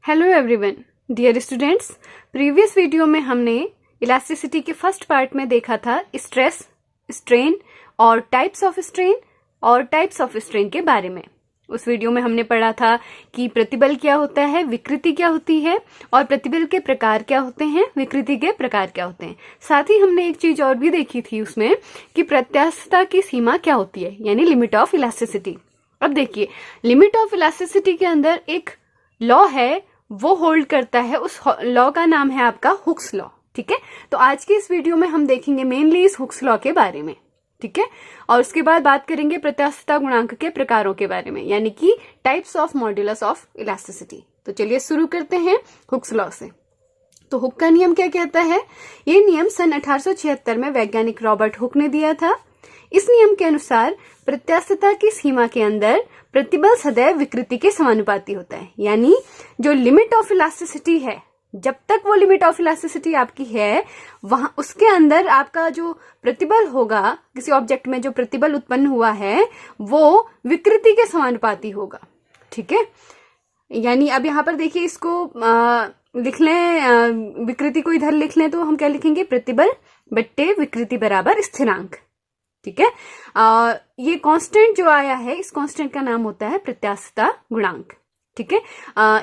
Hello everyone, dear students. Previous video में हमने elasticity के फर्स्ट पार्ट में देखा था स्ट्रेस, स्ट्रेन और टाइप्स ऑफ स्ट्रेन के बारे में। उस वीडियो में हमने पढ़ा था कि प्रतिबल क्या होता है, विकृति क्या होती है और प्रतिबल के प्रकार क्या होते हैं, विकृति के प्रकार क्या होते हैं। साथ ही हमने एक चीज और भी देखी थी उसमें कि प्रत्यास्थता की सीमा क्या होती है, यानी लिमिट ऑफ इलास्टिसिटी। अब देखिए, लिमिट ऑफ इलास्टिसिटी के अंदर एक लॉ है, वो होल्ड करता है। उस लॉ का नाम है आपका हुक्स लॉ। ठीक है, तो आज की इस वीडियो में हम देखेंगे मेनली इस हुक्स लॉ के बारे में। ठीक है, और उसके बाद बात करेंगे प्रत्यास्थता गुणांक के प्रकारों के बारे में, यानी कि types of modulus of elasticity. तो चलिए शुरू करते हैं हुक्स लॉ से। तो हुक का नियम क्या कहता है? ये नियम सन 1876 में वैज्ञानिक रॉबर्ट हुक ने दिया था। इस नियम के अनुसार प्रत्यास्थता की सीमा के अंदर प्रतिबल सदैव विकृति के समानुपाती होता है। यानी जो लिमिट ऑफ इलास्टिसिटी है, जब तक वो लिमिट ऑफ इलास्टिसिटी आपकी है, वहां उसके अंदर आपका जो प्रतिबल होगा, किसी ऑब्जेक्ट में जो प्रतिबल उत्पन्न हुआ है, वो विकृति के समानुपाती होगा। ठीक है, यानी अब यहाँ पर देखिए, इसको लिख लें, विकृति को इधर लिख लें तो हम क्या लिखेंगे? प्रतिबल बट्टे विकृति बराबर स्थिरांक। ठीक है, ये कांस्टेंट जो आया है, इस कांस्टेंट का नाम होता है प्रत्यास्थता गुणांक। ठीक है,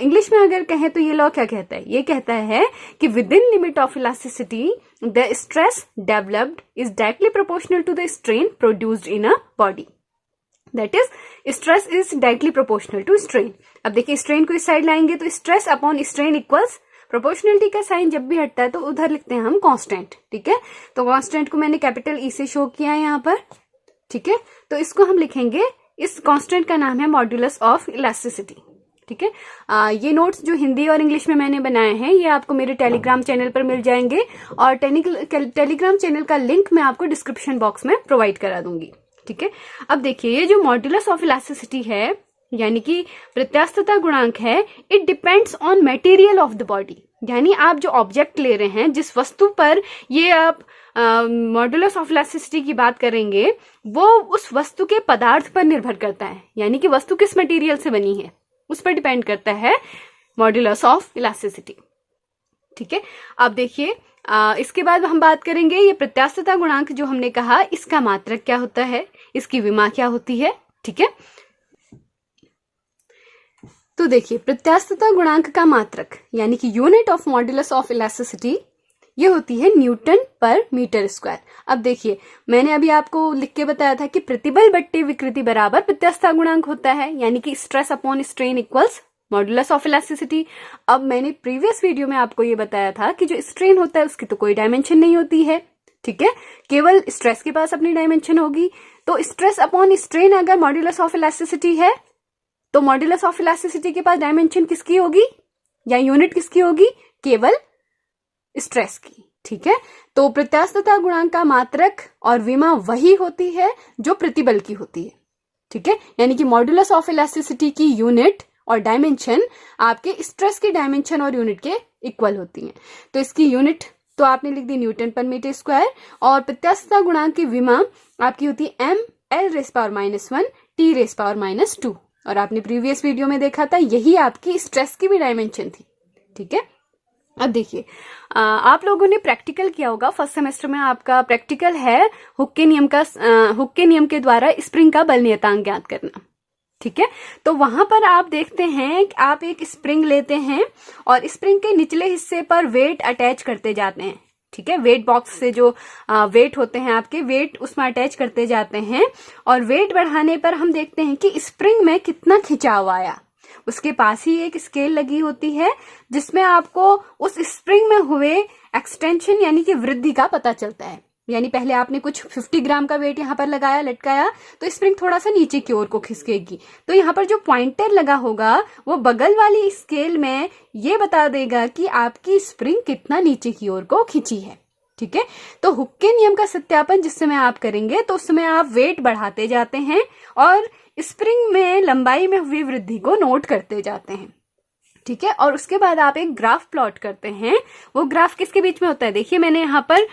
इंग्लिश में अगर कहें तो ये लॉ क्या कहता है? ये कहता है कि within limit of elasticity the stress developed is directly proportional to the strain produced in a body. That is stress is directly proportional to strain. अब देखिए, स्ट्रेन को इस साइड लाएंगे तो stress upon strain equals proportionality का sign जब भी हटता है तो उधर लिखते हैं हम कांस्टेंट। ठीक है, तो कांस्टेंट को मैंने कैपिटल ई से शो किया है यहाँ पर। ठीक है, तो इसको हम लिखेंगे, इस कांस्टेंट का नाम है मॉड्यूलस ऑफ इलास्टिसिटी। ठीक है, ये नोट्स जो हिंदी और इंग्लिश में मैंने बनाए हैं, ये आपको मेरे टेलीग्राम चैनल पर मिल जाएंगे और टेलीग्राम चैनल का लिंक मैं आपको डिस्क्रिप्शन बॉक्स में प्रोवाइड करा दूंगी। ठीक है, अब देखिए, ये जो मॉड्यूलस ऑफ इलास्टिसिटी है, यानी कि प्रत्यास्थता गुणांक है, it depends on material of the body. यानी आप जो ऑब्जेक्ट ले रहे हैं, जिस वस्तु पर ये आप मॉड्यूलस ऑफ इलास्टिसिटी की बात करेंगे, वो उस वस्तु के पदार्थ पर निर्भर करता है। यानी कि वस्तु किस मटेरियल से बनी है, उस पर डिपेंड करता है मॉड्यूलस ऑफ इलास्टिसिटी। ठीक है, अब देखिए, इसके बाद हम बात करेंगे ये प्रत्यास्थता गुणांक जो हमने कहा, इसका मात्रक क्या होता है, इसकी विमा क्या होती है। ठीक है, तो देखिए, प्रत्यास्थता गुणांक का मात्रक यानी कि unit of modulus of elasticity, ये होती है न्यूटन पर मीटर स्क्वायर। अब देखिए, मैंने अभी आपको लिख के बताया था कि प्रतिबल बट्टे विकृति बराबर प्रत्यास्थता गुणांक होता है, यानी कि stress upon strain equals modulus of elasticity. अब मैंने प्रीवियस वीडियो में आपको ये बताया था कि जो स्ट्रेन होता है उसकी तो कोई डायमेंशन नहीं होती है। ठीक है, केवल स्ट्रेस के पास अपनी डायमेंशन होगी। तो स्ट्रेस अपॉन स्ट्रेन अगर मॉड्यूलस ऑफ इलास्टिसिटी है, तो मॉड्यूलस ऑफ इलास्टिसिटी के पास डायमेंशन किसकी होगी या यूनिट किसकी होगी? केवल स्ट्रेस की। ठीक है, तो प्रत्यास्थता गुणांक का मात्रक और विमा वही होती है जो प्रतिबल की होती है। ठीक है, यानी कि मॉड्यूलस ऑफ इलास्टिसिटी की यूनिट और डायमेंशन आपके स्ट्रेस की डायमेंशन और यूनिट के इक्वल होती हैं। तो इसकी यूनिट तो आपने लिख दी न्यूटन पर मीटर स्क्वायर, और प्रत्यास्थता गुणांक की विमा आपकी होती है M L raise power -1 T raise power -2। और आपने प्रीवियस वीडियो में देखा था, यही आपकी स्ट्रेस की भी डायमेंशन थी। ठीक है, अब देखिए, आप लोगों ने प्रैक्टिकल किया होगा, फर्स्ट सेमेस्टर में आपका प्रैक्टिकल है हुक के नियम के द्वारा स्प्रिंग का बल नियतांक ज्ञात करना। ठीक है, तो वहां पर आप देखते हैं कि आप एक स्प्रिंग लेते हैं और स्प्रिंग के निचले हिस्से पर वेट अटैच करते जाते हैं। ठीक है, वेट बॉक्स से जो वेट होते हैं आपके, वेट उसमें अटैच करते जाते हैं और वेट बढ़ाने पर हम देखते हैं कि स्प्रिंग में कितना खिंचाव आया। उसके पास ही एक स्केल लगी होती है जिसमें आपको उस स्प्रिंग में हुए एक्सटेंशन यानी कि वृद्धि का पता चलता है। यानी पहले आपने कुछ 50 ग्राम का वेट यहाँ पर लगाया, लटकाया, तो स्प्रिंग थोड़ा सा नीचे की ओर को खिसकेगी। तो यहाँ पर जो पॉइंटर लगा होगा वो बगल वाली स्केल में ये बता देगा कि आपकी स्प्रिंग कितना नीचे की ओर को खिंची है। ठीक है, तो हुक के नियम का सत्यापन जिस समय आप करेंगे तो उस समय आप वेट बढ़ाते जाते हैं और स्प्रिंग में लंबाई में हुई वृद्धि को नोट करते जाते हैं। ठीक है। और उसके बाद आप एक ग्राफ प्लॉट करते हैं। वो ग्राफ किसके बीच में होता है? देखिए मैंने यहाँ पर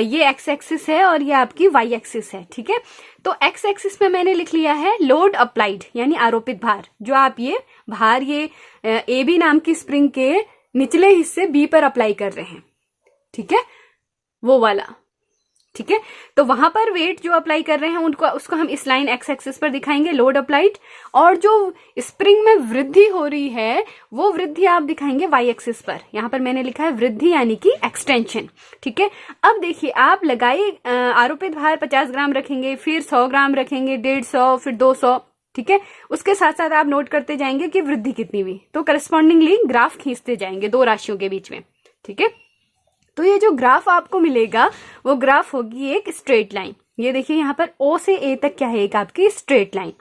ये एक्स एक्सिस है और ये आपकी वाई एक्सिस है, ठीक है। तो एक्स एक्सिस में मैंने लिख लिया है लोड अप्लाइड यानी आरोपित भार, जो आप ये भार ये ए बी नाम की स्प्रिंग के निचले हिस्से बी पर अप्लाई कर रहे हैं, ठीक है, वो वाला, ठीक है। तो वहां पर वेट जो अप्लाई कर रहे हैं उसको हम इस लाइन एक्स एक्सिस पर दिखाएंगे लोड अप्लाइड, और जो स्प्रिंग में वृद्धि हो रही है वो वृद्धि आप दिखाएंगे वाई एक्सिस पर। यहां पर मैंने लिखा है वृद्धि यानी कि एक्सटेंशन, ठीक है। अब देखिए आप लगाइए आरोपित भार 50 ग्राम रखेंगे, फिर 100 ग्राम रखेंगे, 150, फिर 200, ठीक है। उसके साथ साथ आप नोट करते जाएंगे कि वृद्धि कितनी हुई, तो करस्पॉन्डिंगली ग्राफ खींचते जाएंगे दो राशियों के बीच में, ठीक है। तो ये जो ग्राफ आपको मिलेगा वो ग्राफ होगी एक स्ट्रेट लाइन। ये देखिए यहाँ पर ओ से ए तक क्या है, एक आपकी स्ट्रेट लाइन,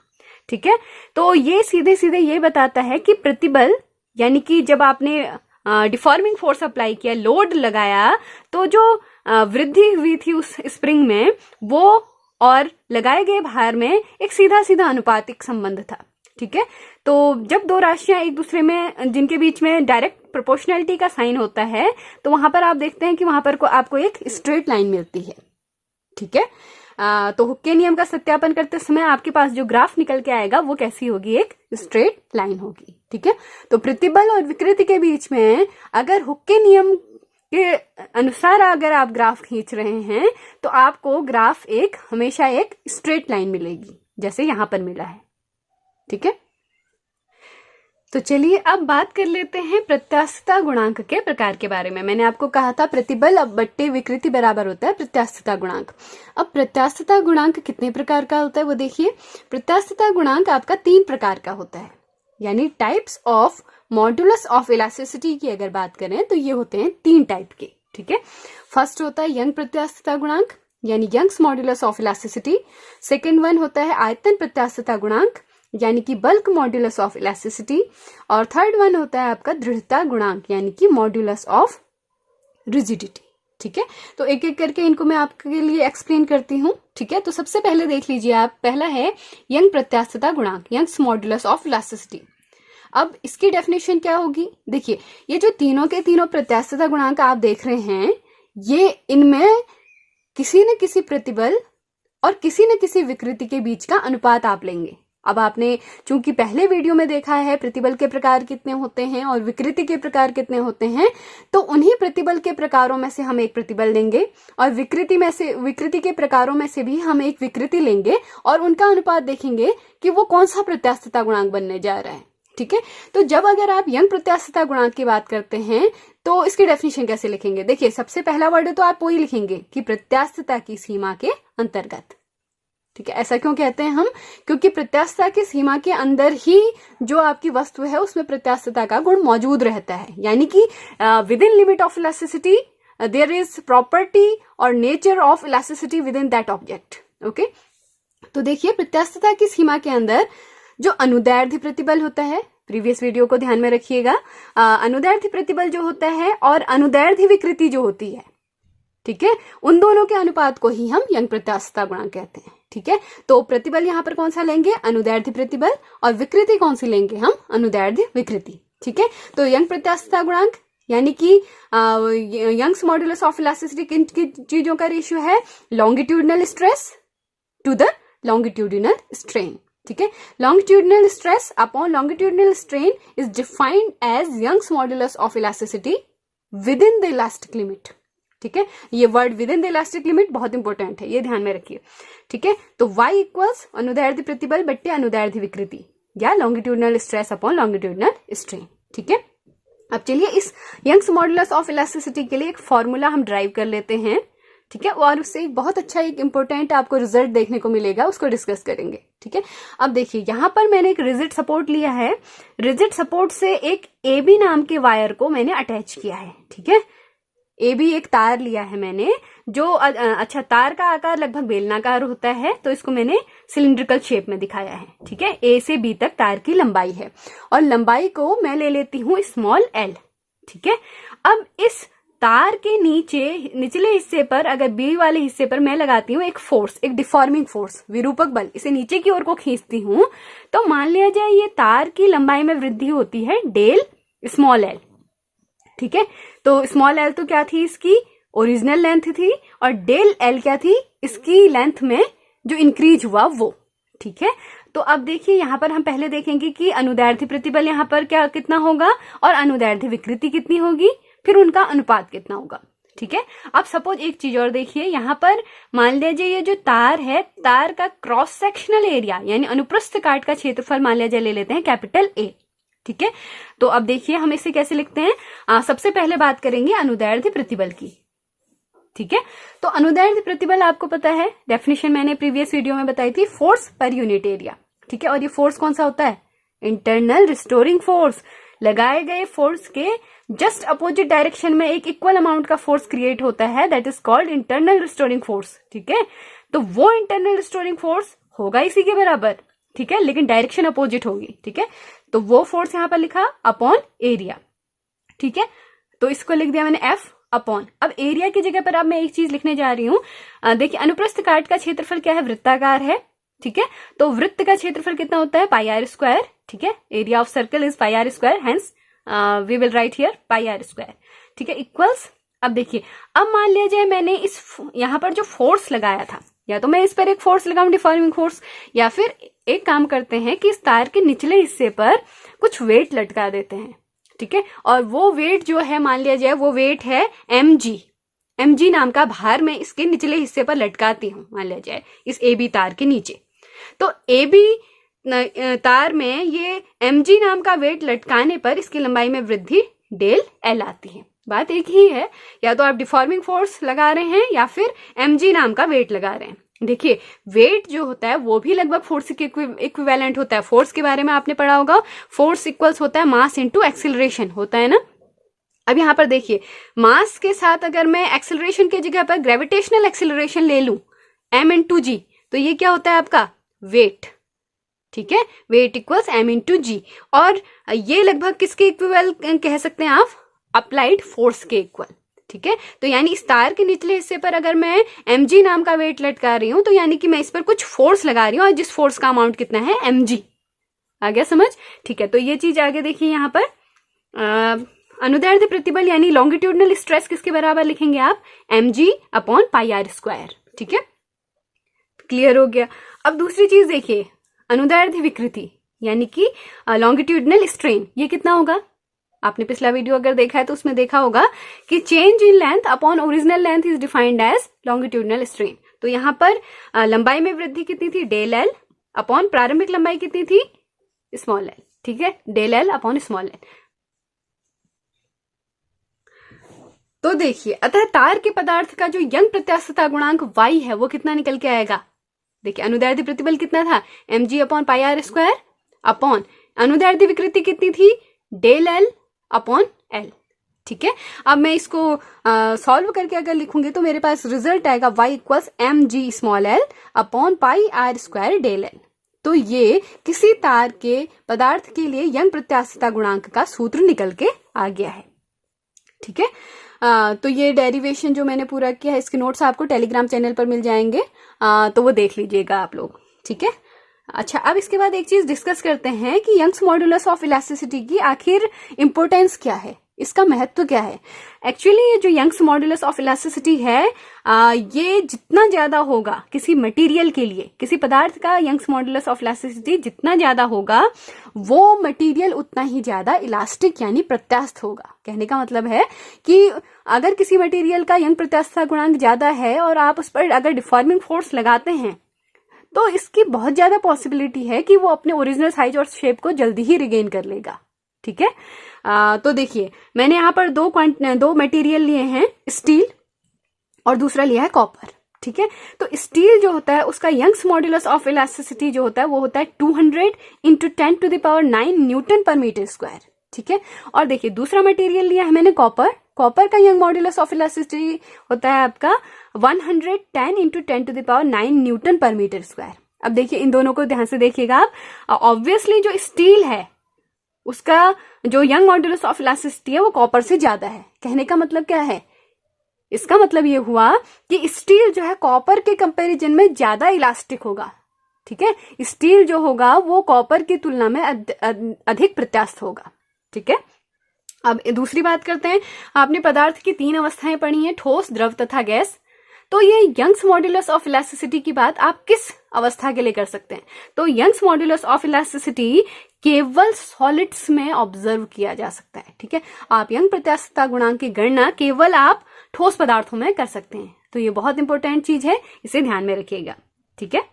ठीक है। तो ये सीधे सीधे ये बताता है कि प्रतिबल यानी कि जब आपने डिफॉर्मिंग फोर्स अप्लाई किया, लोड लगाया, तो जो वृद्धि हुई थी उस स्प्रिंग में वो और लगाए गए भार में एक सीधा सीधा अनुपातिक संबंध था, ठीक है। तो जब दो राशियां एक दूसरे में जिनके बीच में डायरेक्ट प्रोपोर्शनैलिटी का साइन होता है तो वहां पर आप देखते हैं कि वहां पर आपको एक स्ट्रेट लाइन मिलती है, ठीक है। तो हुक के नियम का सत्यापन करते समय आपके पास जो ग्राफ निकल के आएगा वो कैसी होगी, एक स्ट्रेट लाइन होगी, ठीक है। तो प्रतिबल और विकृति के बीच में अगर हुक के नियम के अनुसार अगर आप ग्राफ खींच रहे हैं तो आपको ग्राफ एक हमेशा एक स्ट्रेट लाइन मिलेगी, जैसे यहां पर मिला है, ठीक है। तो चलिए अब बात कर लेते हैं प्रत्यास्थता गुणांक के प्रकार के बारे में। मैंने आपको कहा था प्रतिबल अब बट्टे विकृति बराबर होता है प्रत्यास्थता गुणांक। अब प्रत्यास्थता गुणांक कितने प्रकार का होता है वो देखिए। प्रत्यास्थता गुणांक आपका 3 प्रकार का होता है, यानी types of modulus of elasticity की अगर बात करें तो ये होते हैं 3 टाइप के, ठीक है। फर्स्ट होता है यंग प्रत्यास्थता गुणांक यानी Young's modulus of elasticity. Second one होता है आयतन प्रत्यास्थता गुणांक यानी कि बल्क मॉड्यूलस ऑफ इलास्टिसिटी। और थर्ड वन होता है आपका दृढ़ता गुणांक यानी कि मॉड्यूलस ऑफ रिजिडिटी, ठीक है। तो एक एक करके इनको मैं आपके लिए एक्सप्लेन करती हूँ, ठीक है। तो सबसे पहले देख लीजिए आप, पहला है यंग प्रत्यास्थता गुणांक, यंग्स मॉड्यूलस ऑफ इलास्टिसिटी। अब इसकी डेफिनेशन क्या होगी, देखिए ये जो तीनों के तीनों प्रत्यास्थता गुणांक आप देख रहे हैं, ये इनमें किसी न किसी प्रतिबल और किसी न किसी विकृति के बीच का अनुपात आप लेंगे। अब आपने चूंकि पहले वीडियो में देखा है प्रतिबल के प्रकार कितने होते हैं और विकृति के प्रकार कितने होते हैं, तो उन्हीं प्रतिबल के प्रकारों में से हम एक प्रतिबल लेंगे और विकृति के प्रकारों में से भी हम एक विकृति लेंगे और उनका अनुपात देखेंगे कि वो कौन सा प्रत्यास्थता गुणांक बनने जा रहा है, ठीक है। तो जब अगर आप यंग प्रत्यास्थता गुणांक की बात करते हैं तो इसकी डेफिनेशन कैसे लिखेंगे, देखिए सबसे पहला वर्ड तो आप वही लिखेंगे कि प्रत्यास्थता की सीमा के अंतर्गत, ठीक है। ऐसा क्यों कहते हैं हम, क्योंकि प्रत्यास्थता की सीमा के अंदर ही जो आपकी वस्तु है उसमें प्रत्यास्थता का गुण मौजूद रहता है, यानी कि within limit of elasticity there is property और nature of elasticity within that object, okay. तो देखिए प्रत्यास्थता की सीमा के अंदर जो अनुदैर्ध्य प्रतिबल होता है, प्रीवियस वीडियो को ध्यान में रखिएगा, अनुदैर्ध्य प्रतिबल जो होता है और अनुदैर्ध्य विकृति जो होती है, ठीक है, उन दोनों के अनुपात को ही हम यंग प्रत्यास्थता गुणांक कहते हैं, ठीक है। तो प्रतिबल यहां पर कौन सा लेंगे, अनुदैर्ध्य प्रतिबल, और विकृति कौन सी लेंगे हम, अनुदैर्ध्य विकृति, ठीक है। तो यंग प्रत्यास्थता गुणांक यानी कि यंग्स मॉड्यूलस ऑफ इलास्टिसिटी किन चीजों का रेशियो है, longitudinal stress to the longitudinal strain, ठीक है। Longitudinal stress upon longitudinal strain is defined as Young's modulus of elasticity within the elastic limit, ठीक है। ये word within the elastic limit बहुत इंपॉर्टेंट है, ये ध्यान में रखिए, ठीक है। तो y इक्वल्स अनुदैर्ध्य प्रतिबल बट्टे अनुदैर्ध्य विकृति या longitudinal stress upon longitudinal strain, ठीक है। अब चलिए इस यंग्स मॉड्यूलस ऑफ इलास्टिसिटी के लिए एक फॉर्मूला हम ड्राइव कर लेते हैं, ठीक है, और उससे एक बहुत अच्छा एक इंपॉर्टेंट आपको रिजल्ट देखने को मिलेगा, उसको डिस्कस करेंगे, ठीक है। अब देखिए यहाँ पर मैंने एक रिजिड सपोर्ट लिया है, रिजिड सपोर्ट से एक AB नाम के वायर को मैंने अटैच किया है, ठीक है। AB एक तार लिया है मैंने, जो अच्छा तार का आकार लगभग बेलनाकार होता है, तो इसको मैंने सिलिंड्रिकल शेप में दिखाया है, ठीक है। A से B तक तार की लंबाई है और लंबाई को मैं ले लेती हूँ स्मॉल l, ठीक है। अब इस तार के निचले हिस्से पर अगर B वाले हिस्से पर मैं लगाती हूँ एक फोर्स, एक डिफॉर्मिंग फोर्स, विरूपक बल, इसे नीचे की ओर को खींचती हूँ, तो मान लिया जाए ये तार की लंबाई में वृद्धि होती है डेल स्मॉल एल। ठीक है, तो स्मॉल एल तो क्या थी, इसकी ओरिजिनल लेंथ थी, और डेल एल क्या थी, इसकी लेंथ में जो इंक्रीज हुआ वो। ठीक है, तो अब देखिए यहाँ पर हम पहले देखेंगे कि अनुदैर्ध्य प्रतिबल यहाँ पर क्या कितना होगा और अनुदैर्ध्य विकृति कितनी होगी, फिर उनका अनुपात कितना होगा। ठीक है, अब सपोज एक चीज और देखिए, यहाँ पर मान लीजिए ये जो तार है, तार का क्रॉस सेक्शनल एरिया यानी अनुप्रस्थ काट का क्षेत्रफल मान लीजिए ले लेते हैं कैपिटल ए। ठीक है, तो अब देखिए हम इसे कैसे लिखते हैं। सबसे पहले बात करेंगे अनुदैर्ध्य प्रतिबल की। ठीक है, तो अनुदैर्ध्य प्रतिबल आपको पता है, डेफिनेशन मैंने प्रीवियस वीडियो में बताई थी, फोर्स पर यूनिट एरिया। ठीक है, और ये फोर्स कौन सा होता है, इंटरनल रिस्टोरिंग फोर्स। लगाए गए फोर्स के जस्ट अपोजिट डायरेक्शन में एक इक्वल अमाउंट का फोर्स क्रिएट होता है, that is called internal restoring force. ठीक है, तो वो इंटरनल रिस्टोरिंग फोर्स होगा इसी के बराबर। ठीक है, लेकिन डायरेक्शन अपोजिट होगी। ठीक है, तो वो फोर्स यहां पर लिखा अपॉन एरिया। ठीक है, तो इसको लिख दिया मैंने एफ अपॉन। अब एरिया की जगह पर अब मैं एक चीज लिखने जा रही हूं। देखिए अनुप्रस्थ काट का क्षेत्रफल क्या है, वृत्ताकार है। ठीक है, तो वृत्त का क्षेत्रफल कितना होता है, पाई आर स्क्वायर। ठीक है, area of circle is pi R square, hence we will write here pi R square. ठीक है, इक्वल्स। अब देखिए, अब मान लीजिए मैंने इस यहाँ पर जो फोर्स लगाया था, या तो मैं इस पर एक फोर्स लगाऊं डिफॉर्मिंग फोर्स, या फिर एक काम करते हैं कि इस तार के निचले हिस्से पर कुछ वेट लटका देते हैं। ठीक है, और वो वेट जो है मान लिया जाए वो वेट है mg नाम का भार मैं इसके निचले हिस्से पर लटकाती हूं, मान लिया जाए इस AB तार के नीचे। तो AB तार में ये mg नाम का वेट लटकाने पर इसकी लंबाई में वृद्धि डेल एल आती है। बात एक ही है, या तो आप डिफॉर्मिंग फोर्स लगा रहे हैं या फिर mg नाम का वेट लगा रहे हैं। देखिए वेट जो होता है वो भी लगभग फोर्स के इक्विवेलेंट होता है। फोर्स के बारे में आपने पढ़ा होगा, फोर्स इक्वल्स होता है मास इनटू एक्सेलरेशन होता है ना। अब यहाँ पर देखिए, मास के साथ अगर मैं एक्सेलरेशन की जगह पर ग्रेविटेशनल एक्सेलरेशन ले लूं m इंटू जी, तो ये क्या होता है आपका वेट। ठीक है, वेट इक्वल्स m इंटू जी, और ये लगभग किसके इक्विवल कह सकते हैं आप, अप्लाइड फोर्स के इक्वल। ठीक है, तो यानी इस तार के निचले हिस्से पर अगर मैं mg नाम का वेट लटका रही हूं, तो यानी कि मैं इस पर कुछ फोर्स लगा रही हूं, और जिस फोर्स का अमाउंट कितना है mg। आ गया समझ। ठीक है, तो ये चीज आगे देखिए, यहाँ पर अनुदैर्ध्य प्रतिबल यानी लॉन्गिट्यूडनल स्ट्रेस किसके बराबर लिखेंगे आप, mg upon pi R square. ठीक है, क्लियर हो गया। अब दूसरी चीज देखिए, अनुदैर्ध्य विकृति यानी कि लॉन्गिट्यूडनल स्ट्रेन, ये कितना होगा। आपने पिछला वीडियो अगर देखा है तो उसमें देखा होगा कि change in length upon original length is defined as longitudinal strain. तो यहाँ पर लंबाई में वृद्धि कितनी थी, डेल एल अपॉन प्रारंभिक लंबाई कितनी थी, स्मॉल एल। ठीक है, del L upon small L. तो देखिए, अतः तार के पदार्थ का जो यंग प्रत्यास्थता गुणांक y है वो कितना निकल के आएगा। देखिए अनुदैर्ध्य प्रतिबल कितना था, mg upon pi R square upon अनुदैर्ध्य विकृति कितनी थी, डेल एल अपॉन एल। ठीक है, अब मैं इसको सॉल्व करके अगर लिखूंगी तो मेरे पास रिजल्ट आएगा y equals mg small L upon pi R square del L. तो ये किसी तार के पदार्थ के लिए यंग प्रत्यास्थता गुणांक का सूत्र निकल के आ गया है। ठीक है, तो ये डेरिवेशन जो मैंने पूरा किया है, इसके नोट्स आपको टेलीग्राम चैनल पर मिल जाएंगे, तो वो देख लीजिएगा आप लोग। ठीक है, अच्छा अब इसके बाद एक चीज डिस्कस करते हैं कि यंग्स मॉडुलस ऑफ इलास्टिसिटी की आखिर इंपोर्टेंस क्या है, इसका महत्व क्या है। एक्चुअली ये जो यंग्स मॉडुलस ऑफ इलास्टिसिटी है, ये जितना ज्यादा होगा किसी मटेरियल के लिए, किसी पदार्थ का यंग्स मॉडुलस ऑफ इलास्टिसिटी जितना ज्यादा होगा, वो मटेरियल उतना ही ज्यादा इलास्टिक यानी प्रत्यास्थ होगा। कहने का मतलब है कि अगर किसी मटेरियल का यंग प्रत्यास्थता गुणांक ज्यादा है और आप उस पर अगर डिफॉर्मिंग फोर्स लगाते हैं, तो इसकी बहुत ज्यादा पॉसिबिलिटी है कि वो अपने ओरिजिनल साइज और शेप को जल्दी ही रिगेन कर लेगा। ठीक है, तो देखिए मैंने यहाँ पर दो मटेरियल लिए हैं, स्टील और दूसरा लिया है कॉपर। ठीक है, तो स्टील जो होता है उसका यंग्स मॉडुलस ऑफ इलास्टिसिटी जो होता है वो होता है 200 into 10�9 Newton per metre square. ठीक है, और देखिए दूसरा मटेरियल लिया है मैंने कॉपर। कॉपर का यंग मॉडुलस ऑफ इलास्टिसिटी होता है आपका 110 into 10⁹ Newton per metre square. अब देखिए इन दोनों को ध्यान से देखिएगा आप, ऑब्वियसली जो स्टील है उसका जो यंग मॉडुलस ऑफ इलास्टिसिटी है वो कॉपर से ज्यादा है। कहने का मतलब क्या है, इसका मतलब ये हुआ कि स्टील जो है कॉपर के कंपैरिजन में ज्यादा इलास्टिक होगा। ठीक है, स्टील जो होगा वो कॉपर की तुलना में अधिक प्रत्यास्थ होगा। ठीक है, अब दूसरी बात करते हैं, आपने पदार्थ की 3 अवस्थाएं पढ़ी हैं, ठोस, द्रव तथा गैस। तो ये यंग्स मॉड्यूलस ऑफ इलास्टिसिटी की बात आप किस अवस्था के लिए कर सकते हैं? तो यंग्स मॉड्यूलस ऑफ इलास्टिसिटी केवल सॉलिड्स में ऑब्जर्व किया जा सकता है। ठीक है, आप यंग प्रत्यास्थता गुणांक की गणना केवल आप ठोस पदार्थों में कर सकते हैं। तो ये बहुत इंपॉर्टेंट चीज है, इसे ध्यान में रखिएगा। ठीक है,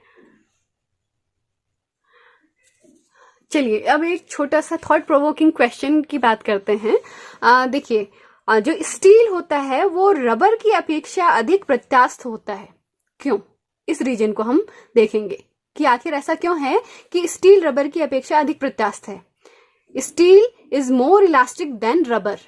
चलिए अब एक छोटा सा थॉट प्रोवोकिंग क्वेश्चन की बात करते हैं। देखिए, जो स्टील होता है वो रबर की अपेक्षा अधिक प्रत्यास्थ होता है। क्यों? इस रीजन को हम देखेंगे कि आखिर ऐसा क्यों है कि स्टील रबर की अपेक्षा अधिक प्रत्यास्थ है। Steel is more elastic than rubber.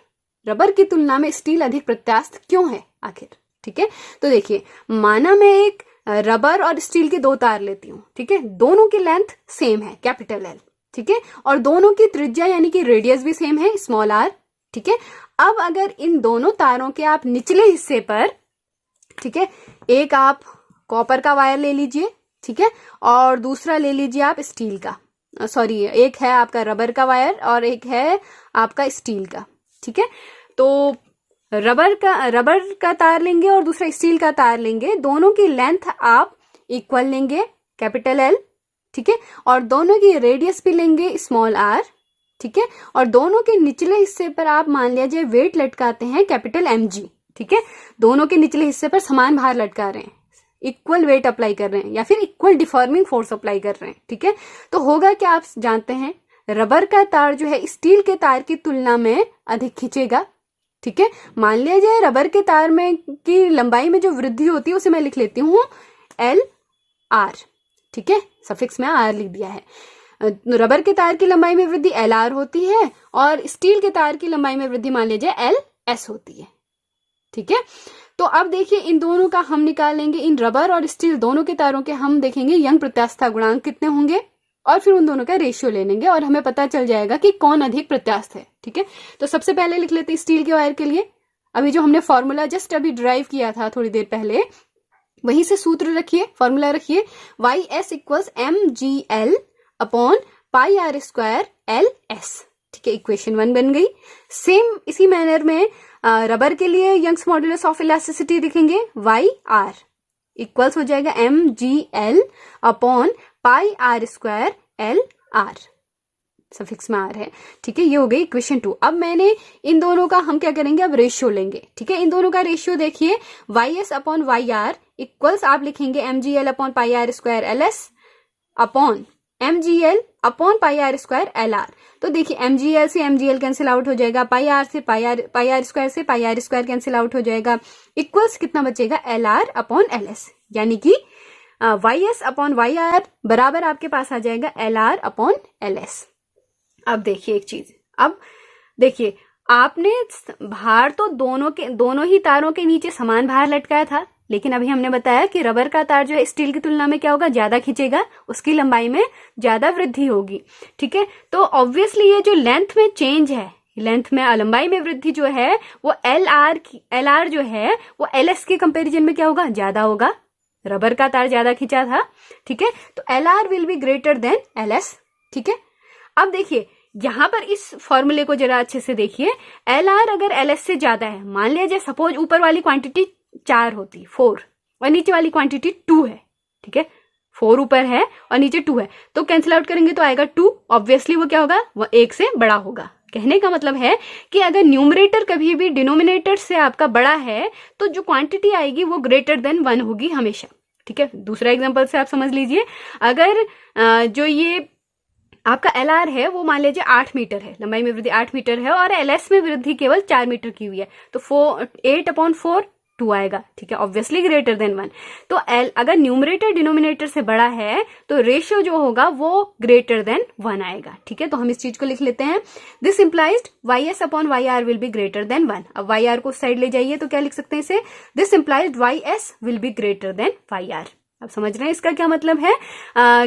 Rubber की तुलना में स्टील अधिक प्रत्यास्थ क्यों है आखिर? ठीक है, तो देखिए, माना मैं एक रबर और स्टील के 2 तार लेती हूँ। ठीक है, दोनों की लेंथ सेम है, कैपिटल एल। ठीक है, और दोनों की त्रिज्या यानी कि रेडियस भी सेम है, स्मॉल आर। ठीक है, अब अगर इन दोनों तारों के आप निचले हिस्से पर, ठीक है, एक आप कॉपर का वायर ले लीजिए, ठीक है, और दूसरा ले लीजिए आप स्टील का, सॉरी, एक है आपका रबर का वायर और एक है आपका स्टील का। ठीक है, तो रबर का तार लेंगे और दूसरा स्टील का तार लेंगे, दोनों की लेंथ आप इक्वल लेंगे, कैपिटल एल। ठीक है, और दोनों की रेडियस भी लेंगे, स्मॉल आर। ठीक है, और दोनों के निचले हिस्से पर आप मान लीजिए वेट लटकाते हैं, कैपिटल mg। ठीक है, दोनों के निचले हिस्से पर समान भार लटका रहे हैं, इक्वल वेट अप्लाई कर रहे हैं या फिर इक्वल डिफॉर्मिंग फोर्स अप्लाई कर रहे हैं। ठीक है, तो होगा क्या आप जानते हैं, रबर का तार जो है स्टील के तार की तुलना में अधिक खींचेगा। ठीक है, मान लीजिए रबर के तार में की लंबाई में जो वृद्धि होती है उसे मैं लिख लेती हूँ एल आर। ठीक है, सफिक्स में आर लिख दिया है। रबर के तार की लंबाई में वृद्धि एल आर होती है और स्टील के तार की लंबाई में वृद्धि मान लीजिए एल एस होती है। ठीक है, तो अब देखिए इन दोनों का हम निकालेंगे, इन रबर और स्टील दोनों के तारों के हम देखेंगे यंग प्रत्यास्थता गुणांक कितने होंगे और फिर उन दोनों का रेशियो ले लेंगे और हमें पता चल जाएगा कि कौन अधिक प्रत्यास्थ है। ठीक है, तो सबसे पहले लिख लेते हैं स्टील के वायर के लिए। अभी जो हमने फॉर्मूला जस्ट अभी ड्राइव किया था थोड़ी देर पहले, वहीं से सूत्र रखिए, फॉर्मूला रखिए, Y S equals mgl upon pi R square L S. ठीक है, इक्वेशन 1 बन गई। सेम इसी मैनर में रबर के लिए यंग्स मॉड्यूलस ऑफ इलास्टिसिटी लिखेंगे, वाई आर इक्वल्स हो जाएगा mgl upon pi R square L R, suffix में आर है। ठीक है, ये हो गई इक्वेशन 2। अब मैंने इन दोनों का हम क्या करेंगे, अब रेशियो लेंगे। ठीक है, इन दोनों का रेशियो देखिए, Y S upon Y R equals आप लिखेंगे mgl upon pi R square L S upon mgl upon pi R square L R. तो देखिए mgl से mgl कैंसिल आउट हो जाएगा, पाई आर से पाई आर स्क्वायर से pi R square cancel out हो जाएगा, इक्वल्स कितना बचेगा, L R upon L S, यानी कि Y S upon Y R बराबर आपके पास आ जाएगा L R upon L S. अब देखिए एक चीज, अब देखिए आपने भार तो दोनों ही तारों के नीचे समान भार लटकाया था, लेकिन अभी हमने बताया कि रबर का तार जो है स्टील की तुलना में क्या होगा, ज्यादा खींचेगा, उसकी लंबाई में ज्यादा वृद्धि होगी। ठीक है, तो ऑब्वियसली ये जो लेंथ में चेंज है, लेंथ में लंबाई में वृद्धि जो है वो एल आर जो है वो एल एस के कंपेरिजन में क्या होगा, ज्यादा होगा। रबर का तार ज्यादा खींचा था। ठीक है, तो L R will be greater then L S. ठीक है, अब देखिए यहां पर इस फॉर्मूले को जरा अच्छे से देखिए, एल आर अगर एल एस से ज्यादा है, मान लीजिए सपोज ऊपर वाली क्वांटिटी 4 होती, 4, और नीचे वाली क्वांटिटी 2 है। ठीक है, 4 ऊपर है और नीचे 2 है, तो कैंसिल आउट करेंगे तो आएगा 2। ऑब्वियसली वो क्या होगा, वो 1 से बड़ा होगा। कहने का मतलब है कि अगर न्यूमरेटर कभी भी डिनोमिनेटर से आपका बड़ा है तो जो क्वांटिटी आएगी वो ग्रेटर देन 1 होगी हमेशा। ठीक है, दूसरा एग्जांपल से आप समझ लीजिए, अगर जो ये आपका एल आर है वो मान लीजिए 8 मीटर है, लंबाई में वृद्धि 8 मीटर है और एल एस में वृद्धि केवल 4 मीटर की हुई है, तो 8 अपॉन 4 2 आएगा। ठीक है, ऑब्वियसली ग्रेटर देन 1। तो एल अगर न्यूमरेटर डिनोमिनेटर से बड़ा है तो रेशियो जो होगा वो ग्रेटर देन 1 आएगा। ठीक है, तो हम इस चीज को लिख लेते हैं, this implies Y S upon Y R will be greater than 1। अब वाई आर को साइड ले जाइए तो क्या लिख सकते हैं इसे, this implies Y S will be greater than Y R. अब समझ रहे हैं इसका क्या मतलब है,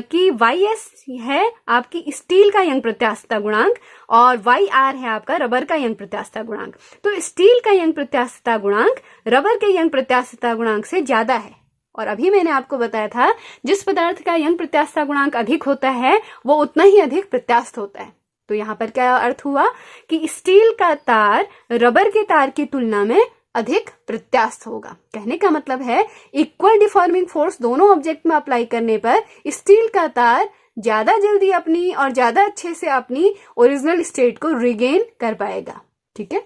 कि वाई एस है आपकी स्टील का यंग प्रत्यास्थता गुणांक और वाई आर है आपका रबर का यंग प्रत्यास्थता गुणांक। तो स्टील का यंग प्रत्यास्थता गुणांक रबर के यंग प्रत्यास्थता गुणांक से ज्यादा है। और अभी मैंने आपको बताया था जिस पदार्थ का यंग प्रत्यास्थता गुणांक अधिक होता है वो उतना ही अधिक प्रत्यास्थ होता है। तो यहाँ पर क्या अर्थ हुआ कि स्टील का तार रबर के तार की तुलना में अधिक प्रत्यास्थ होगा। कहने का मतलब है इक्वल डिफॉर्मिंग फोर्स दोनों ऑब्जेक्ट में अप्लाई करने पर स्टील का तार ज्यादा जल्दी अपनी और ज्यादा अच्छे से अपनी ओरिजिनल स्टेट को रिगेन कर पाएगा। ठीक है,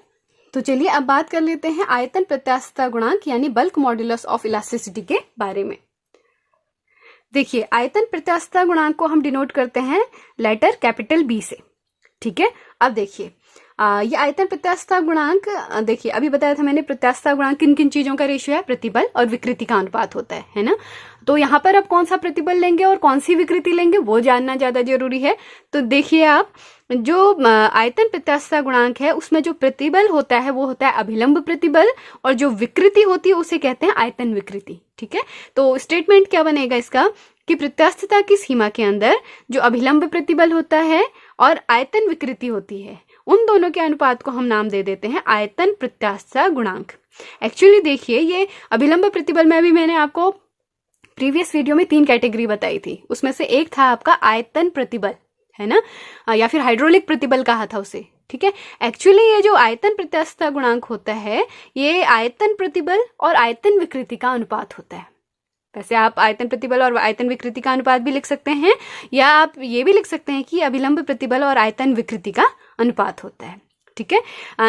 तो चलिए अब बात कर लेते हैं आयतन प्रत्यास्थता गुणांक यानी बल्क मॉड्यूलस ऑफ इलास्टिसिटी के बारे में। देखिए, आयतन प्रत्यास्थता गुणांक को हम डिनोट करते हैं लेटर कैपिटल बी से। ठीक है, अब देखिए ये आयतन प्रत्यास्थता गुणांक, देखिए अभी बताया था मैंने प्रत्यास्थता गुणांक किन किन चीजों का रेशियो है, प्रतिबल और विकृति का अनुपात होता है ना। तो यहाँ पर अब कौन सा प्रतिबल लेंगे और कौन सी विकृति लेंगे वो जानना ज्यादा जरूरी है। तो देखिए आप, जो आयतन प्रत्यास्थता गुणांक है उसमें जो प्रतिबल होता है वो होता है अभिलंब प्रतिबल, और जो विकृति होती है उसे कहते हैं आयतन विकृति। ठीक है, तो स्टेटमेंट क्या बनेगा इसका कि प्रत्यास्थता की सीमा के अंदर जो अभिलंब प्रतिबल होता है और आयतन विकृति होती है उन दोनों के अनुपात को हम नाम दे देते हैं आयतन प्रत्यास्थता गुणांक। एक्चुअली देखिए, ये अभिलंब प्रतिबल में भी मैंने आपको प्रीवियस वीडियो में 3 कैटेगरी बताई थी, उसमें से एक था आपका आयतन प्रतिबल, है ना, या फिर हाइड्रोलिक प्रतिबल कहा था उसे। ठीक है, एक्चुअली ये जो आयतन प्रत्यास्थता गुणांक होता है ये आयतन प्रतिबल और आयतन विकृति का अनुपात होता है। वैसे आप आयतन प्रतिबल और आयतन विकृति का अनुपात भी लिख सकते हैं, या आप ये भी लिख सकते हैं कि अभिलंब प्रतिबल और आयतन विकृति का अनुपात होता है। ठीक है,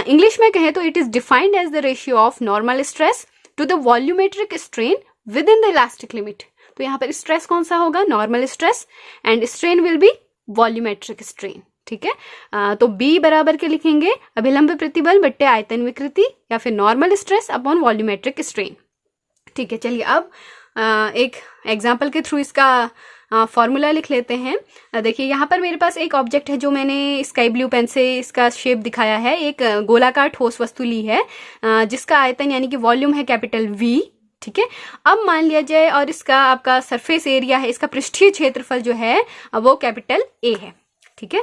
इंग्लिश में कहें तो it is defined as the ratio of normal stress to the volumetric strain within the elastic limit. तो यहाँ पर स्ट्रेस कौन सा होगा, normal stress, and strain will be volumetric strain. ठीक है, तो बी बराबर के लिखेंगे अभिलंब प्रतिबल बट्टे आयतन विकृति, या फिर normal stress upon volumetric strain. ठीक है, चलिए अब एक एग्जाम्पल के थ्रू इसका फॉर्मूला लिख लेते हैं। देखिए यहाँ पर मेरे पास एक ऑब्जेक्ट है जो मैंने स्काई ब्लू पेन से इसका शेप दिखाया है। एक गोलाकार ठोस वस्तु ली है जिसका आयतन यानी कि वॉल्यूम है कैपिटल वी। ठीक है, अब मान लिया जाए और इसका आपका सरफेस एरिया है, इसका पृष्ठीय क्षेत्रफल जो है वो कैपिटल ए है। ठीक है,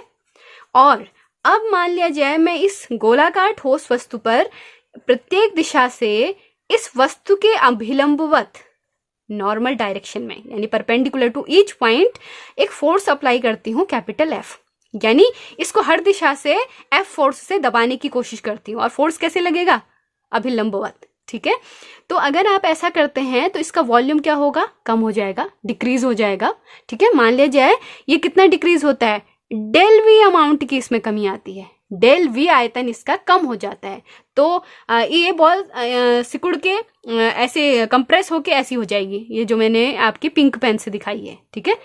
और अब मान लिया जाए मैं इस गोलाकार ठोस वस्तु पर प्रत्येक दिशा से इस वस्तु के अभिलंबवत नॉर्मल डायरेक्शन में यानी परपेंडिकुलर टू ईच पॉइंट एक फोर्स अप्लाई करती हूँ कैपिटल एफ, यानी इसको हर दिशा से एफ फोर्स से दबाने की कोशिश करती हूँ। और फोर्स कैसे लगेगा, अभिलंबवत। ठीक है, तो अगर आप ऐसा करते हैं तो इसका वॉल्यूम क्या होगा, कम हो जाएगा, डिक्रीज हो जाएगा। ठीक है, मान लिया जाए ये कितना डिक्रीज होता है, डेल वी अमाउंट की इसमें कमी आती है, डेल वी आयतन इसका कम हो जाता है। तो ये बॉल सिकुड़ के ऐसे कंप्रेस होके ऐसी हो जाएगी, ये जो मैंने आपकी पिंक पेन से दिखाई है। ठीक है,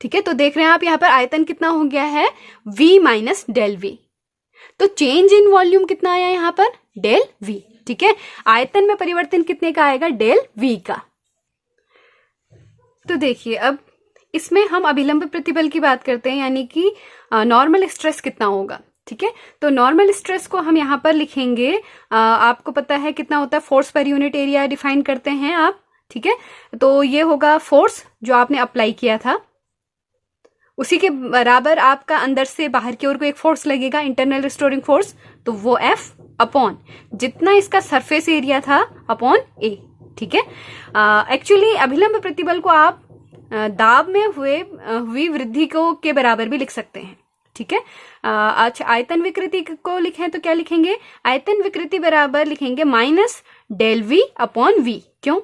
ठीक है, तो देख रहे हैं आप यहाँ पर आयतन कितना हो गया है, v माइनस डेल वी। तो चेंज इन वॉल्यूम कितना आया यहाँ पर, डेल वी। ठीक है, आयतन में परिवर्तन कितने का आएगा, डेल वी का। तो देखिए अब इसमें हम अभिलंब प्रतिबल की बात करते हैं, यानी कि नॉर्मल स्ट्रेस कितना होगा। ठीक है, तो नॉर्मल स्ट्रेस को हम यहाँ पर लिखेंगे, आपको पता है कितना होता है, force per unit area define करते हैं आप। ठीक है, तो ये होगा फोर्स जो आपने अप्लाई किया था, उसी के बराबर आपका अंदर से बाहर की ओर को एक फोर्स लगेगा, इंटरनल रिस्टोरिंग फोर्स, तो वो एफ अपॉन जितना इसका सरफेस एरिया था अपॉन ए। ठीक है, एक्चुअली अभिलंब प्रतिबल को आप दाब में हुई वृद्धि को के बराबर भी लिख सकते हैं। ठीक है, अच्छा आयतन विकृति को लिखें तो क्या लिखेंगे, आयतन विकृति बराबर लिखेंगे minus del V upon V. क्यों,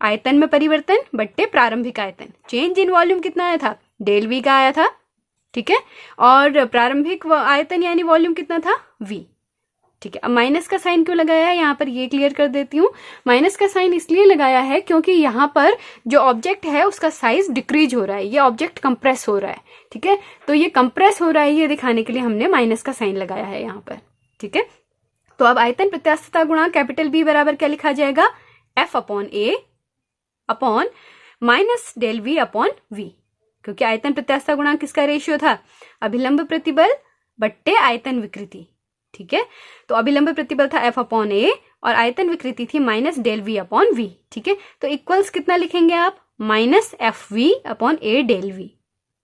आयतन में परिवर्तन बट्टे प्रारंभिक आयतन, चेंज इन वॉल्यूम कितना आया था, डेल वी का आया था। ठीक है, और प्रारंभिक आयतन यानी वॉल्यूम कितना था, वी। ठीक है, अब माइनस का साइन क्यों लगाया है यहाँ पर, ये क्लियर कर देती हूँ। माइनस का साइन इसलिए लगाया है क्योंकि यहाँ पर जो ऑब्जेक्ट है उसका साइज डिक्रीज हो रहा है, ये ऑब्जेक्ट कंप्रेस हो रहा है। ठीक है, तो ये कंप्रेस हो रहा है ये दिखाने के लिए हमने माइनस का साइन लगाया है यहाँ पर। ठीक है, तो अब आयतन प्रत्यास्थता गुणांक कैपिटल बी बराबर क्या लिखा जाएगा, F upon A upon minus del V upon V, क्योंकि आयतन प्रत्यास्थता गुणांक किसका रेशियो था, अभिलंब प्रतिबल बट्टे आयतन विकृति। ठीक है, तो अभिलंब प्रतिबल था एफ अपॉन ए और आयतन विकृति थी minus del V upon V. ठीक है, तो इक्वल्स कितना लिखेंगे आप, minus F V upon A del V.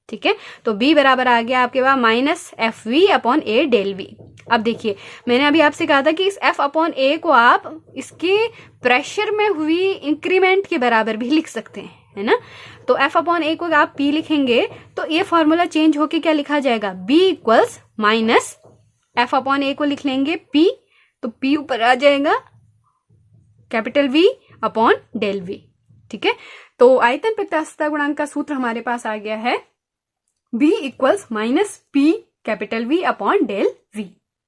ठीक है, तो बी बराबर आ गया आपके पास minus F V upon A del V. अब देखिए मैंने अभी आपसे कहा था कि इस एफ अपॉन ए को आप इसके प्रेशर में हुई इंक्रीमेंट के बराबर भी लिख सकते हैं, है ना। तो F अपॉन ए को आप P लिखेंगे तो ये फॉर्मूला चेंज होके क्या लिखा जाएगा, B equals minus F upon A को लिख लेंगे P, तो P ऊपर आ जाएगा capital V upon del V। ठीक है, तो आयतन प्रत्यास्थता गुणांक का सूत्र हमारे पास आ गया है B equals minus P capital V upon del V।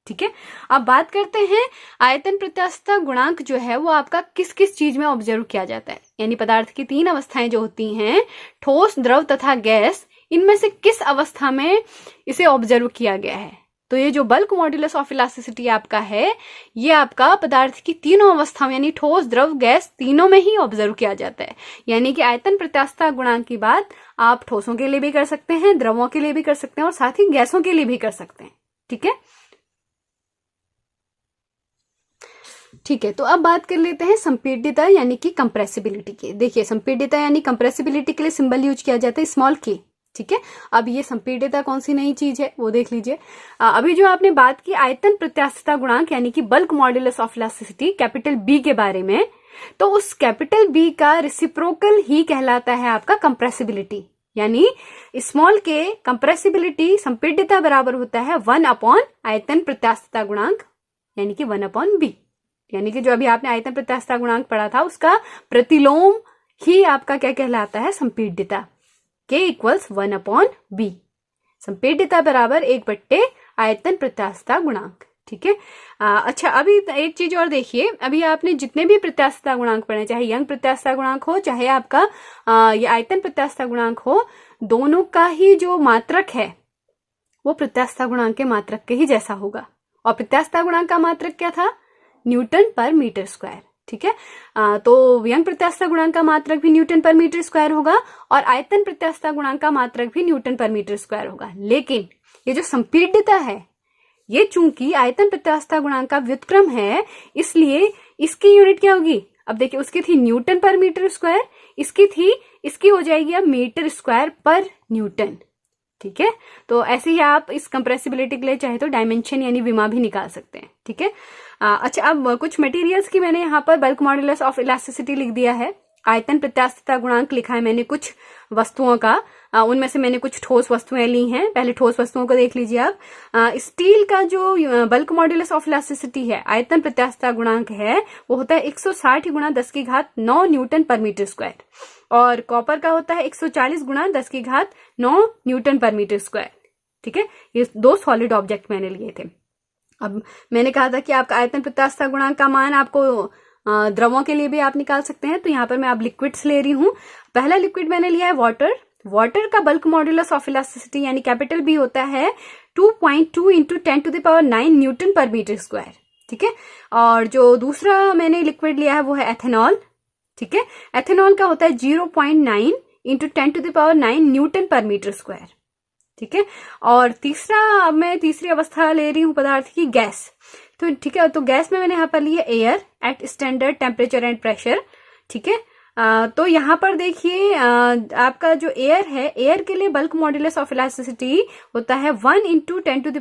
ठीक है, अब बात करते हैं आयतन प्रत्यास्थता गुणांक जो है वो आपका किस किस चीज में ऑब्जर्व किया जाता है, यानी पदार्थ की तीन अवस्थाएं जो होती हैं, ठोस, द्रव तथा गैस, इनमें से किस अवस्था में इसे ऑब्जर्व किया गया है। तो ये जो बल्क मॉड्यूलस ऑफ इलास्टिसिटी आपका है, ये आपका पदार्थ की तीनों अवस्थाओं यानी ठोस, द्रव, गैस तीनों में ही ऑब्जर्व किया जाता है। यानी कि आयतन प्रत्यास्थता गुणांक की बात आप ठोसों के लिए भी कर सकते हैं, द्रवों के लिए भी कर सकते हैं और साथ ही गैसों के लिए भी कर सकते हैं। ठीक है, ठीक है, तो अब बात कर लेते हैं संपीड्यता यानी कि कंप्रेसिबिलिटी की। देखिए, संपीड्यता यानी कंप्रेसिबिलिटी के लिए सिंबल यूज किया जाता है स्मॉल के। ठीक है, अब ये संपीड्यता कौन सी नई चीज है वो देख लीजिए। अभी जो आपने बात की आयतन प्रत्यास्थता गुणांक यानी कि bulk modulus of elasticity capital B के बारे में, तो उस कैपिटल बी का रेसिप्रोकल ही कहलाता है आपका कंप्रेसिबिलिटी। यानी स्मॉल के कंप्रेसिबिलिटी संपीड्यता बराबर होता है 1 अपॉन आयतन प्रत्यास्थता गुणांक यानी कि 1 अपॉन बी। यानी कि जो अभी आपने आयतन प्रत्यास्थता गुणांक पढ़ा था उसका प्रतिलोम ही आपका क्या कहलाता है, संपीड्यता। K इक्वल्स 1 अपॉन बी, संपीड्यता बराबर 1/, आयतन प्रत्यास्थता गुणांक। ठीक है, अच्छा, अभी एक चीज और देखिए, अभी आपने जितने भी प्रत्यास्थता गुणांक पढ़े, चाहे यंग प्रत्यास्थता गुणांक हो चाहे आपका ये आयतन प्रत्यास्थता गुणांक हो, दोनों का ही जो मात्रक है वो प्रत्यास्थता गुणांक के मात्रक के ही जैसा होगा। और प्रत्यास्थता गुणांक का मात्रक क्या था, न्यूटन पर मीटर स्क्वायर। ठीक है, तो यंग प्रत्यास्थता गुणांक का मात्रक भी न्यूटन पर मीटर स्क्वायर होगा और आयतन प्रत्यास्थता गुणांक का मात्रक भी न्यूटन पर मीटर स्क्वायर होगा। लेकिन ये जो संपीड्यता है, ये चूंकि आयतन प्रत्यास्थता गुणांक का व्युत्क्रम है, इसलिए इसकी यूनिट क्या होगी। अब देखिए, उसकी थी न्यूटन पर मीटर स्क्वायर, इसकी हो जाएगी अब मीटर स्क्वायर पर न्यूटन। ठीक है, तो ऐसे ही आप इस कंप्रेसिबिलिटी के लिए चाहे तो डायमेंशन यानी विमा भी निकाल सकते हैं। ठीक है, अच्छा, अब कुछ मटेरियल्स की मैंने यहाँ पर बल्क मॉड्यूलस ऑफ इलास्टिसिटी लिख दिया है, आयतन प्रत्यास्थता गुणांक लिखा है मैंने कुछ वस्तुओं का, उनमें से मैंने कुछ ठोस वस्तुएं ली हैं। पहले ठोस वस्तुओं को देख लीजिए आप। स्टील का जो बल्क मॉड्यूलस ऑफ इलास्टिसिटी है, आयतन प्रत्यास्थता गुणांक है, वो होता है 160 गुणा 10⁹ न्यूटन पर मीटर स्क्वायर, और कॉपर का होता है 140 गुणा 10⁹ न्यूटन पर मीटर स्क्वायर। ठीक है, ये दो सॉलिड ऑब्जेक्ट मैंने लिए थे। अब मैंने कहा था कि आपका आयतन प्रत्यास्थता गुणांक का मान आपको द्रवों के लिए भी आप निकाल सकते हैं, तो यहाँ पर मैं अब लिक्विड्स ले रही हूँ। पहला लिक्विड मैंने लिया है वाटर का बल्क मॉड्यूलस ऑफ इलास्टिसिटी यानी कैपिटल बी होता है 2.2 × 10⁹ न्यूटन पर मीटर स्क्वायर। ठीक है, और जो दूसरा मैंने लिक्विड लिया है वो है एथेनॉल। ठीक है, एथेनॉल का होता है 0.9 × 10⁹ न्यूटन पर मीटर स्क्वायर। ठीक है, और तीसरा मैं तीसरी अवस्था ले रही हूँ पदार्थ की, गैस। तो ठीक है, तो गैस में मैंने यहाँ पर लिया air at standard temperature and pressure. ठीक है, तो यहाँ पर देखिए आपका जो एयर है, एयर के लिए बल्क मॉड्यूलस ऑफ इलास्टिसिटी होता है 1 × 10⁻⁴ ×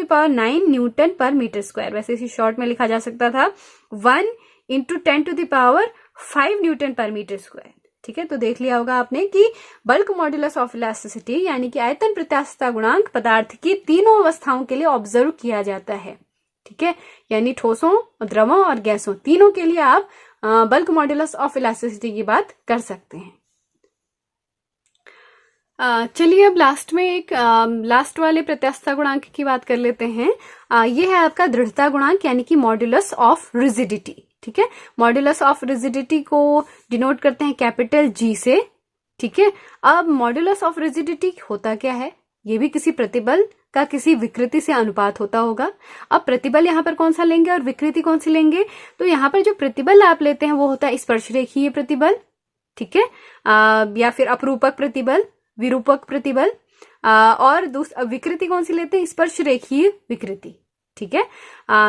10⁹ न्यूटन पर मीटर स्क्वायर। वैसे इसी शॉर्ट में लिखा जा सकता था 1 × 10⁵ न्यूटन पर मीटर स्क्वायर। ठीक है, तो देख लिया होगा आपने कि बल्क मॉड्यूलस ऑफ इलास्टिसिटी यानी कि आयतन प्रत्यास्थता गुणांक पदार्थ की तीनों अवस्थाओं के लिए ऑब्जर्व किया जाता है। ठीक है, यानी ठोसों, द्रवों और गैसों तीनों के लिए आप बल्क मॉड्यूलस ऑफ इलास्टिसिटी की बात कर सकते हैं। चलिए अब लास्ट में एक लास्ट वाले प्रत्यास्थता गुणांक की बात कर लेते हैं। ये है आपका दृढ़ता गुणांक यानी कि मॉड्यूलस ऑफ रिजिडिटी। ठीक है, मॉड्यूलस ऑफ रिजिडिटी को डिनोट करते हैं कैपिटल जी से। ठीक है, अब मॉड्यूलस ऑफ रिजिडिटी होता क्या है, ये भी किसी प्रतिबल का किसी विकृति से अनुपात होता होगा। अब प्रतिबल यहाँ पर कौन सा लेंगे और विकृति कौन सी लेंगे, तो यहाँ पर जो प्रतिबल आप लेते हैं वो होता है स्पर्शरेखीय प्रतिबल। ठीक है, या फिर अपरूपक प्रतिबल, विरूपक प्रतिबल, और विकृति कौन सी लेते हैं, स्पर्शरेखीय विकृति। ठीक है,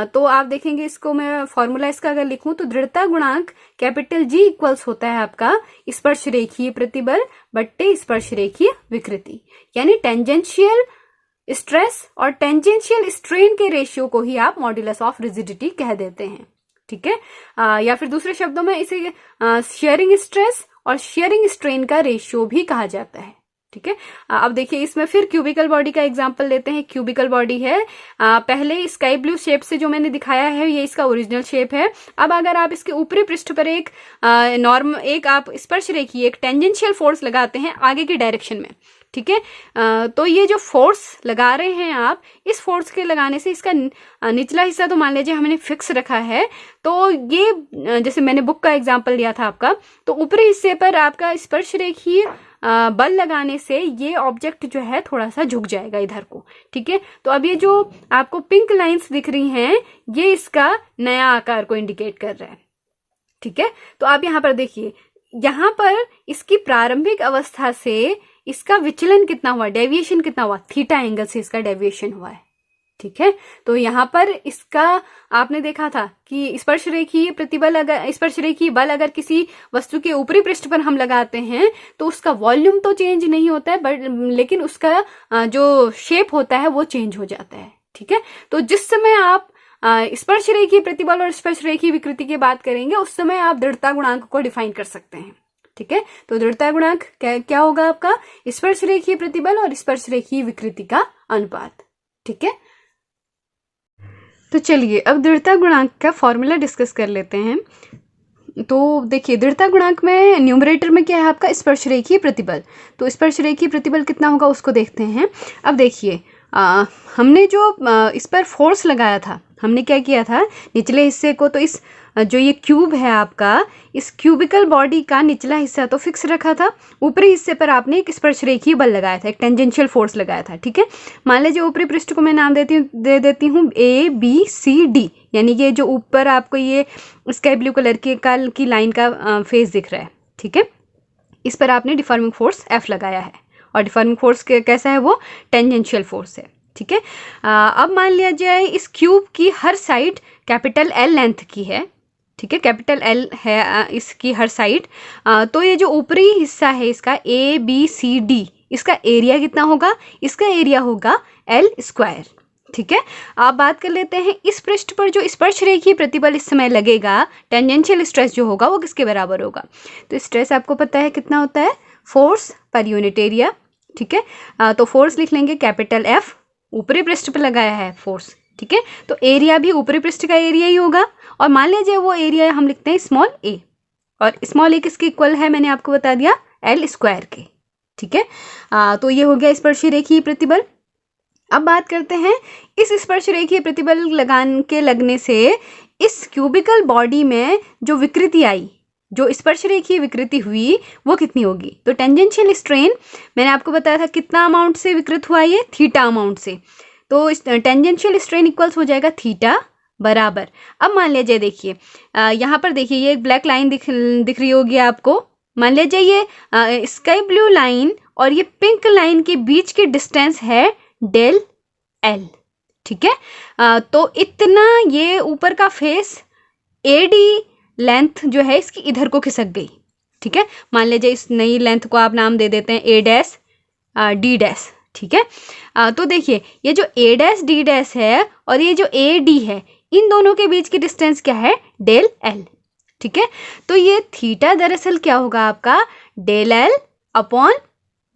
तो आप देखेंगे इसको मैं फॉर्मूला इसका अगर लिखूं तो दृढ़ता गुणांक कैपिटल जी इक्वल्स होता है आपका स्पर्शरेखीय प्रतिबल बट्टे स्पर्शरेखीय विकृति, यानी टेंजेंशियल स्ट्रेस और टेंजेंशियल स्ट्रेन के रेशियो को ही आप मॉड्यूलस ऑफ रिजिडिटी कह देते हैं। ठीक है। या फिर दूसरे शब्दों में इसे शेयरिंग स्ट्रेस और शेयरिंग स्ट्रेन का रेशियो भी कहा जाता है। ठीक है। अब देखिए इसमें फिर क्यूबिकल बॉडी का एग्जांपल लेते हैं। क्यूबिकल बॉडी है, पहले स्काई ब्लू शेप से जो मैंने दिखाया है ये इसका ओरिजिनल शेप है। अब अगर आप इसके ऊपरी पृष्ठ पर एक आप स्पर्श रेखीय एक टेंजेंशियल फोर्स लगाते हैं आगे की डायरेक्शन में, ठीक है, तो ये जो फोर्स लगा रहे हैं आप, इस फोर्स के लगाने से इसका निचला हिस्सा तो मान लीजिए हमने फिक्स रखा है, तो ये जैसे मैंने बुक का एग्जांपल लिया था आपका, तो ऊपरी हिस्से पर आपका स्पर्श रेखीय बल लगाने से ये ऑब्जेक्ट जो है थोड़ा सा झुक जाएगा इधर को। ठीक है। तो अब ये जो आपको पिंक लाइंस दिख रही हैं ये इसका नया आकार को इंडिकेट कर रहा है। ठीक है। तो आप यहाँ पर देखिए, यहाँ पर इसकी प्रारंभिक अवस्था से इसका विचलन कितना हुआ, डेविएशन कितना हुआ, थीटा एंगल से इसका डेविएशन हुआ है। ठीक है। तो यहाँ पर इसका आपने देखा था कि स्पर्श रेखीय बल अगर किसी वस्तु के ऊपरी पृष्ठ पर हम लगाते हैं तो उसका वॉल्यूम तो चेंज नहीं होता है, बट लेकिन उसका जो शेप होता है वो चेंज हो जाता है। ठीक है। तो जिस समय आप स्पर्श रेखीय प्रतिबल और स्पर्श रेखीय विकृति की बात करेंगे उस समय आप दृढ़ता गुणांक को डिफाइन कर सकते हैं। ठीक है। तो दृढ़ता गुणांक क्या होगा आपका, स्पर्श रेखीय प्रतिबल और स्पर्श रेखीय विकृति का अनुपात। ठीक है। तो चलिए अब दृढ़ता गुणांक का फॉर्मूला डिस्कस कर लेते हैं। तो देखिए दृढ़ता गुणांक में न्यूमरेटर में क्या है आपका, स्पर्श रेखीय प्रतिबल। तो स्पर्श रेखीय प्रतिबल कितना होगा उसको देखते हैं। अब देखिए हमने जो इस पर फोर्स लगाया था, हमने क्या किया था, निचले हिस्से को, तो इस जो ये क्यूब है आपका, इस क्यूबिकल बॉडी का निचला हिस्सा तो फिक्स रखा था, ऊपरी हिस्से पर आपने एक स्पर्श रेखीय बल लगाया था, एक टेंजेंशियल फोर्स लगाया था। ठीक है। मान लीजिए ऊपरी पृष्ठ को मैं नाम दे देती हूँ ABCD, यानी कि जो ऊपर आपको ये स्काई ब्लू कलर की लाइन का फेस दिख रहा है। ठीक है। इस पर आपने डिफॉर्मिंग फोर्स F लगाया है और डिफॉर्मिंग फोर्स कैसा है, वो टेंजेंशियल फोर्स है। ठीक है। अब मान लिया जाए इस क्यूब की हर साइड कैपिटल L लेंथ की है। ठीक है। कैपिटल L है इसकी हर साइड। तो ये जो ऊपरी हिस्सा है इसका ABCD, इसका एरिया कितना होगा, इसका एरिया होगा L स्क्वायर। ठीक है। आप बात कर लेते हैं इस पृष्ठ पर जो स्पर्श रेखीय प्रतिबल इस समय लगेगा, टेंजेंशियल स्ट्रेस जो होगा वो किसके बराबर होगा। तो स्ट्रेस आपको पता है कितना होता है, फोर्स पर यूनिट एरिया। ठीक है। तो फोर्स लिख लेंगे कैपिटल F, ऊपरी पृष्ठ पर लगाया है फोर्स। ठीक है। तो एरिया भी ऊपरी पृष्ठ का एरिया ही होगा, और मान लीजिए वो एरिया हम लिखते हैं स्मॉल a, और स्मॉल a किसके इक्वल है, मैंने आपको बता दिया L स्क्वायर के। ठीक है। तो ये हो गया स्पर्श रेखीय प्रतिबल। अब बात करते हैं इस स्पर्श रेखीय प्रतिबल लगने से इस क्यूबिकल बॉडी में जो विकृति आई, जो स्पर्श रेखीय विकृति हुई वो कितनी होगी। तो टेंजेंशियल स्ट्रेन मैंने आपको बताया था कितना अमाउंट से विकृत हुआ, ये थीटा अमाउंट से। तो टेंजेंशियल स्ट्रेन इक्वल्स हो जाएगा थीटा बराबर। अब मान लीजिए देखिए यहाँ पर देखिए ये एक ब्लैक लाइन दिख रही होगी आपको। मान लीजिए ये स्काई ब्लू लाइन और ये पिंक लाइन के बीच की डिस्टेंस है डेल L। ठीक है। तो इतना ये ऊपर का फेस AD लेंथ जो है इसकी इधर को खिसक गई। ठीक है। मान लीजिए इस नई लेंथ को आप नाम दे देते हैं A' D'। ठीक है। तो देखिए ये जो A' D' है और ये जो AD है, इन दोनों के बीच की डिस्टेंस क्या है, डेल L। ठीक है। तो ये थीटा दरअसल क्या होगा आपका, डेल L अपॉन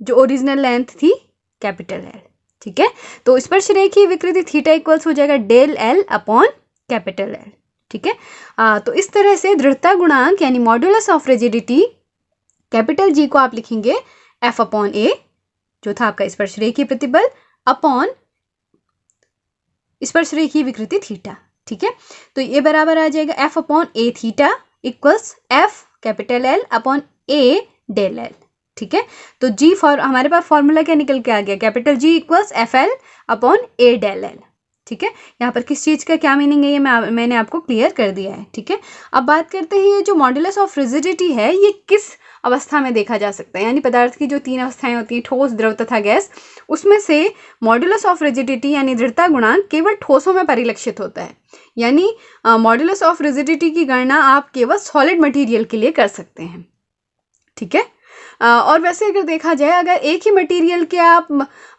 जो ओरिजिनल लेंथ थी कैपिटल L। ठीक है। तो स्पर्श रेखीय विकृति थीटा इक्वल्स हो जाएगा del L upon capital L। ठीक है। तो इस तरह से दृढ़ता गुणांक यानी modulus of rigidity capital G को आप लिखेंगे F अपॉन A, जो था आपका स्पर्श रेखीय प्रतिबल, अपॉन स्पर्श रेखीय विकृति थीटा। ठीक है। तो ये बराबर आ जाएगा F upon A theta equals F capital L upon A del L। ठीक है। तो G हमारे पास फॉर्मूला क्या निकल के आ गया, capital G equals FL upon A del L। ठीक है। यहाँ पर किस चीज़ का क्या मीनिंग है ये मैंने आपको क्लियर कर दिया है। ठीक है। अब बात करते हैं ये जो मॉड्यूलस ऑफ रिजिडिटी है ये किस अवस्था में देखा जा सकता है, यानी पदार्थ की जो 3 अवस्थाएं होती हैं, ठोस, द्रव तथा गैस, उसमें से मॉड्यूलस ऑफ रिजिडिटी यानी दृढ़ता गुणांक केवल ठोसों में परिलक्षित होता है। यानी मॉड्यूलस ऑफ रिजिडिटी की गणना आप केवल सॉलिड मटेरियल के लिए कर सकते हैं। ठीक है। और वैसे अगर देखा जाए, अगर एक ही मटेरियल के आप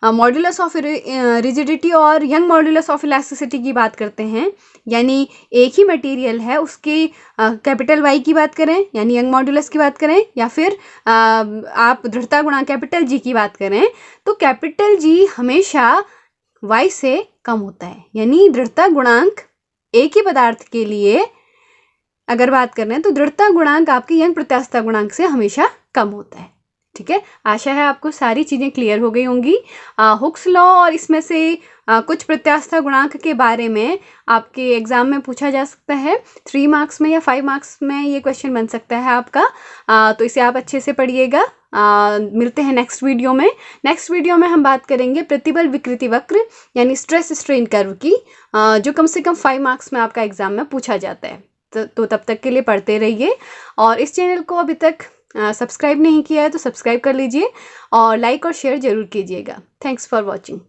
मॉड्यूलस ऑफ रिजिडिटी और यंग मॉड्यूलस ऑफ इलास्टिसिटी की बात करते हैं, यानी एक ही मटेरियल है उसकी कैपिटल वाई की बात करें यानी यंग मॉड्यूलस की बात करें, या फिर आप दृढ़ता गुणांक कैपिटल जी की बात करें, तो कैपिटल जी हमेशा वाई से कम होता है। यानी दृढ़ता गुणांक एक ही पदार्थ के लिए अगर बात कर रहे हैं तो दृढ़ता गुणांक आपके यंग प्रत्यास्थता गुणांक से हमेशा कम होता है। ठीक है, आशा है आपको सारी चीज़ें क्लियर हो गई होंगी। हुक्स लॉ और इसमें से कुछ प्रत्यास्थता गुणांक के बारे में आपके एग्जाम में पूछा जा सकता है। 3 मार्क्स में या 5 मार्क्स में ये क्वेश्चन बन सकता है आपका। तो इसे आप अच्छे से पढ़िएगा। मिलते हैं नेक्स्ट वीडियो में। नेक्स्ट वीडियो में हम बात करेंगे प्रतिबल विकृति वक्र यानी स्ट्रेस स्ट्रेन कर्व की, जो कम से कम 5 मार्क्स में आपका एग्जाम में पूछा जाता है। तो तब तक के लिए पढ़ते रहिए, और इस चैनल को अभी तक सब्सक्राइब नहीं किया है तो सब्सक्राइब कर लीजिए और लाइक और शेयर जरूर कीजिएगा। Thanks for watching.